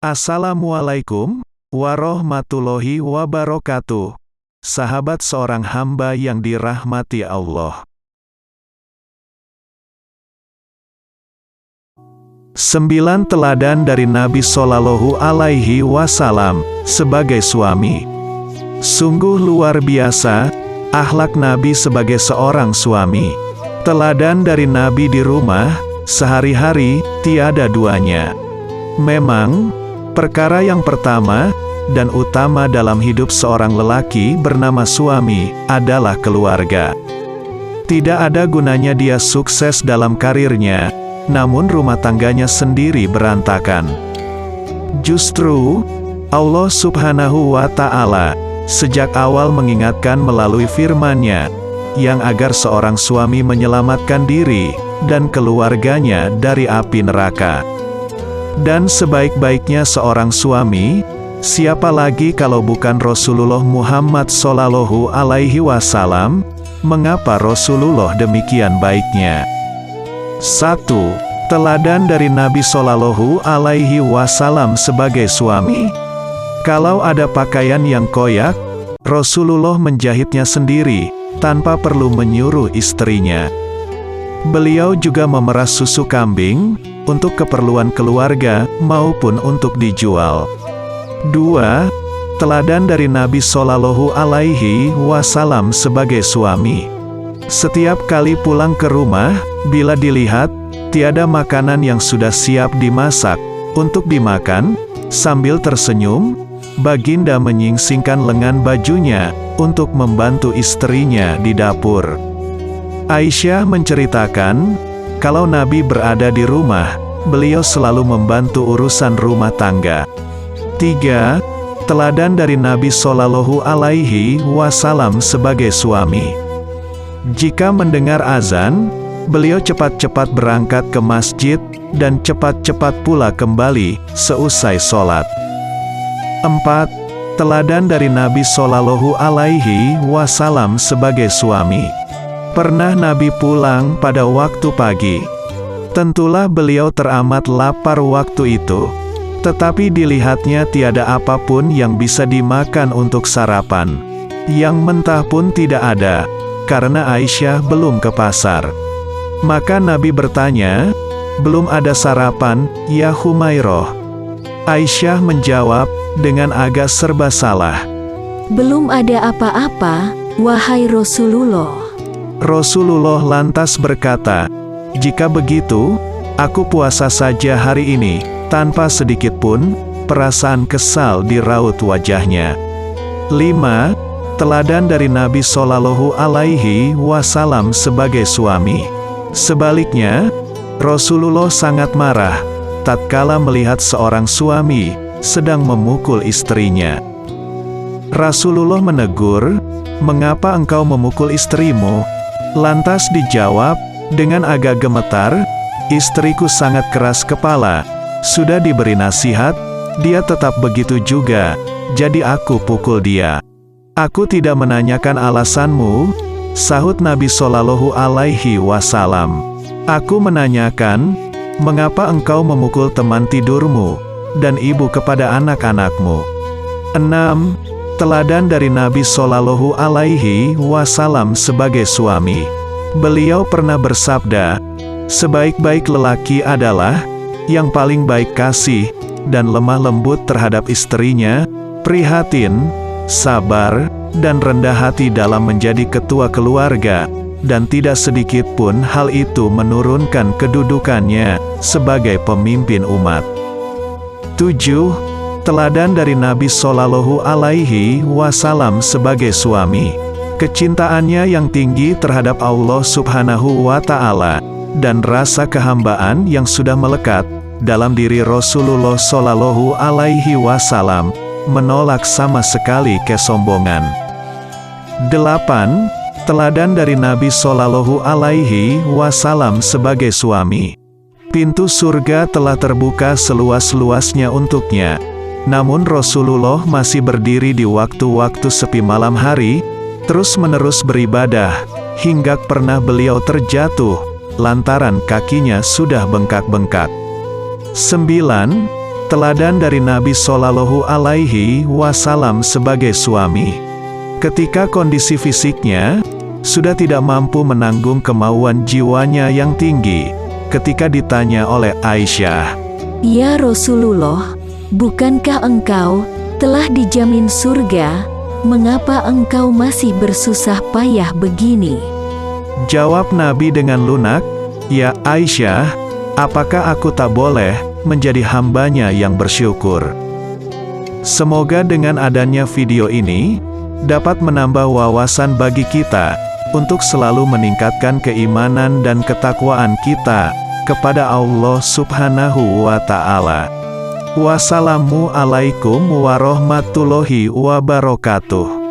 Assalamualaikum warahmatullahi wabarakatuh. Sahabat seorang hamba yang dirahmati Allah. 9 teladan dari Nabi Shallallahu Alaihi Wasallam sebagai suami. Sungguh luar biasa akhlak Nabi sebagai seorang suami. Teladan dari Nabi di rumah, sehari-hari, tiada duanya. Memang, perkara yang pertama dan utama dalam hidup seorang lelaki bernama suami adalah keluarga. Tidak ada gunanya dia sukses dalam karirnya, namun rumah tangganya sendiri berantakan. Justru, Allah Subhanahu wa Ta'ala sejak awal mengingatkan melalui firman-Nya yang agar seorang suami menyelamatkan diri dan keluarganya dari api neraka. Dan sebaik-baiknya seorang suami, siapa lagi kalau bukan Rasulullah Muhammad Shallallahu Alaihi Wasallam? Mengapa Rasulullah demikian baiknya? 1. Teladan dari Nabi Shallallahu Alaihi Wasallam sebagai suami. Kalau ada pakaian yang koyak, Rasulullah menjahitnya sendiri, tanpa perlu menyuruh istrinya. Beliau juga memeras susu kambing, untuk keperluan keluarga, maupun untuk dijual. 2. Teladan dari Nabi Shallallahu Alaihi Wasallam sebagai suami. Setiap kali pulang ke rumah, bila dilihat, tiada makanan yang sudah siap dimasak, untuk dimakan, sambil tersenyum, baginda menyingsingkan lengan bajunya, untuk membantu istrinya di dapur. Aisyah menceritakan, kalau Nabi berada di rumah, beliau selalu membantu urusan rumah tangga. 3. Teladan dari Nabi Shallallahu Alaihi Wasallam sebagai suami. Jika mendengar azan, beliau cepat-cepat berangkat ke masjid, dan cepat-cepat pula kembali, seusai sholat. 4. Teladan dari Nabi Shallallahu Alaihi Wasallam sebagai suami. Pernah Nabi pulang pada waktu pagi. Tentulah beliau teramat lapar waktu itu. Tetapi dilihatnya tiada apapun yang bisa dimakan untuk sarapan. Yang mentah pun tidak ada, karena Aisyah belum ke pasar. Maka Nabi bertanya, "Belum ada sarapan, ya Humairah?" Aisyah menjawab, dengan agak serba salah, "Belum ada apa-apa, wahai Rasulullah." Rasulullah lantas berkata, "Jika begitu, aku puasa saja hari ini," tanpa sedikit pun perasaan kesal di raut wajahnya. 5. Teladan dari Nabi Shallallahu Alaihi Wasallam sebagai suami. Sebaliknya, Rasulullah sangat marah tatkala melihat seorang suami sedang memukul istrinya. Rasulullah menegur, "Mengapa engkau memukul istrimu?" Lantas dijawab, dengan agak gemetar, "Istriku sangat keras kepala. Sudah diberi nasihat, dia tetap begitu juga, jadi aku pukul dia." "Aku tidak menanyakan alasanmu," sahut Nabi Shallallahu Alaihi Wasallam. "Aku menanyakan, mengapa engkau memukul teman tidurmu, dan ibu kepada anak-anakmu?" 6. Teladan dari Nabi Shallallahu Alaihi Wasallam sebagai suami. Beliau pernah bersabda, "Sebaik-baik lelaki adalah yang paling baik kasih dan lemah lembut terhadap istrinya, prihatin, sabar, dan rendah hati dalam menjadi ketua keluarga, dan tidak sedikit pun hal itu menurunkan kedudukannya sebagai pemimpin umat." 7. Teladan dari Nabi Shallallahu Alaihi Wasallam sebagai suami. Kecintaannya yang tinggi terhadap Allah Subhanahu wa Ta'ala, dan rasa kehambaan yang sudah melekat dalam diri Rasulullah Shallallahu Alaihi Wasallam, menolak sama sekali kesombongan. 8. Teladan dari Nabi Shallallahu Alaihi Wasallam sebagai suami. Pintu surga telah terbuka seluas-luasnya untuknya. Namun Rasulullah masih berdiri di waktu-waktu sepi malam hari, terus-menerus beribadah, hingga pernah beliau terjatuh, lantaran kakinya sudah bengkak-bengkak. 9. Teladan dari Nabi Shallallahu Alaihi Wasallam sebagai suami. Ketika kondisi fisiknya sudah tidak mampu menanggung kemauan jiwanya yang tinggi, ketika ditanya oleh Aisyah, "Ya Rasulullah, bukankah engkau telah dijamin surga? Mengapa engkau masih bersusah payah begini?" Jawab Nabi dengan lunak, "Ya Aisyah, apakah aku tak boleh menjadi hambanya yang bersyukur?" Semoga dengan adanya video ini dapat menambah wawasan bagi kita untuk selalu meningkatkan keimanan dan ketakwaan kita kepada Allah Subhanahu wa Ta'ala. Wassalamualaikum warahmatullahi wabarakatuh.